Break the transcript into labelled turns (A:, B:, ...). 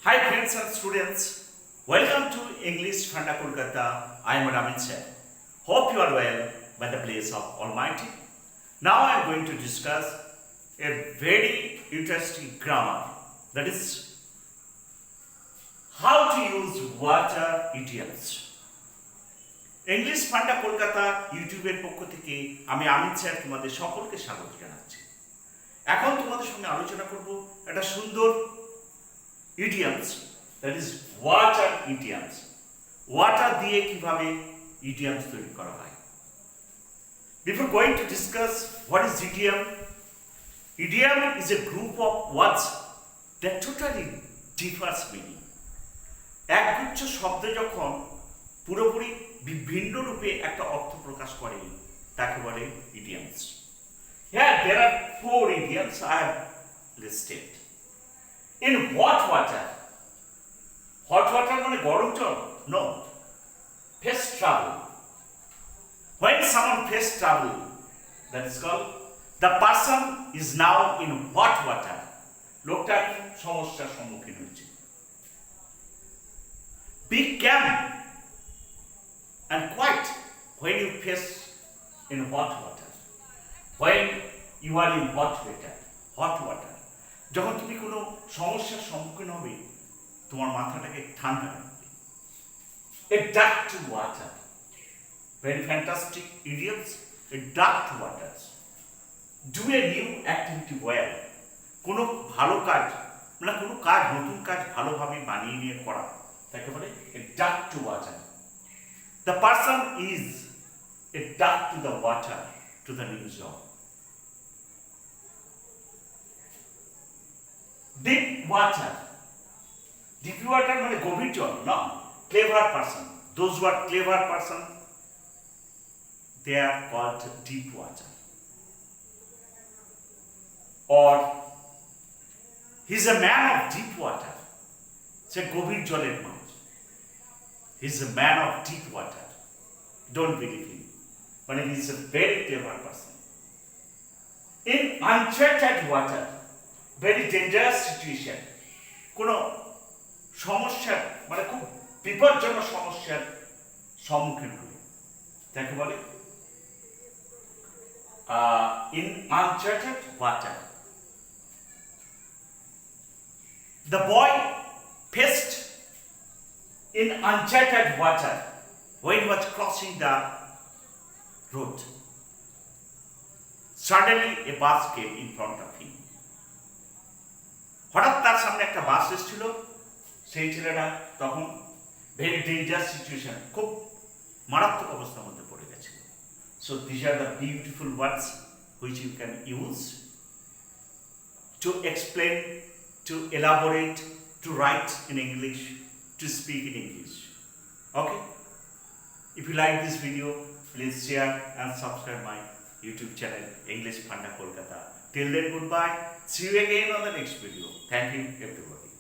A: Hi friends and students, welcome to English Funda Kolkata. I am Ramin sir. Hope you are well by the place of Almighty. Now I am going to discuss a very interesting grammar, that is how to use water idioms. English funda Kolkata ইউটিউবের পক্ষ থেকে আমি আমিন sir তোমাদের সকলকে স্বাগত জানাচ্ছি। এখন তোমাদের সঙ্গে আলোচনা করব একটা সুন্দর idioms, that is water idioms. Water দিয়ে কিভাবে idioms তৈরি করা হয়। Before going to discuss what is idiom, idiom is a group of words that totally differs meaning. একগুচ্ছ শব্দ যখন পুরোপুরি বিভিন্ন রূপে একটা অর্থ প্রকাশ করে তাকে বলে idioms. Here there are four idioms I have listed. In hot water মানে গরম জল? No. Face trouble. When someone face trouble, that is called the person is now in hot water. লোকটা সমস্যার সম্মুখীন হয়েছে। Be calm and quiet when you face in hot water. When you are in hot water. যখন তুমি কোনো সমস্যার সম্মুখীন হবে তোমার মাথাটাকে ঠান্ডা রাখবে। A duck to water, very fantastic idioms. A duck to water. Do a new activity well. কোনো ভালো কাজ মানে কোনো কাজ নতুন কাজ ভালোভাবে বানিয়ে নিয়ে করা তাকে বলে a duck to water. The person is a duck to the water to the new job. Deep water মানে গভীর জল না, clever person. Those who are clever person, they are called deep water. Or he's a man of deep water. সে গভীর জলের মানুষ. He's a man of deep water. Don't believe him. But he's a very clever person. In uncharted water, very dangerous situation, কোনো সমস্যার মানে খুব বিপজ্জনক সমস্যার সম্মুখীন হলে তাকে বলে in uncharted water. The boy faced in uncharted water when he was crossing the road. Suddenly a bus came in front of him. হঠাৎ তার সামনে একটা বাস এসেছিল, সেই ছেলেটা তখন ভেরি ডেঞ্জারাস সিচুয়েশন, খুব মারাত্মক অবস্থার মধ্যে পড়ে গেছিল। So this are the beautiful words which you can use to explain, to elaborate, to write in English, to speak in English. Okay, if you like this video, please share and subscribe my YouTube channel English Funda Kolkata. Till then, goodbye. See you again on the next video. Thank you, everybody.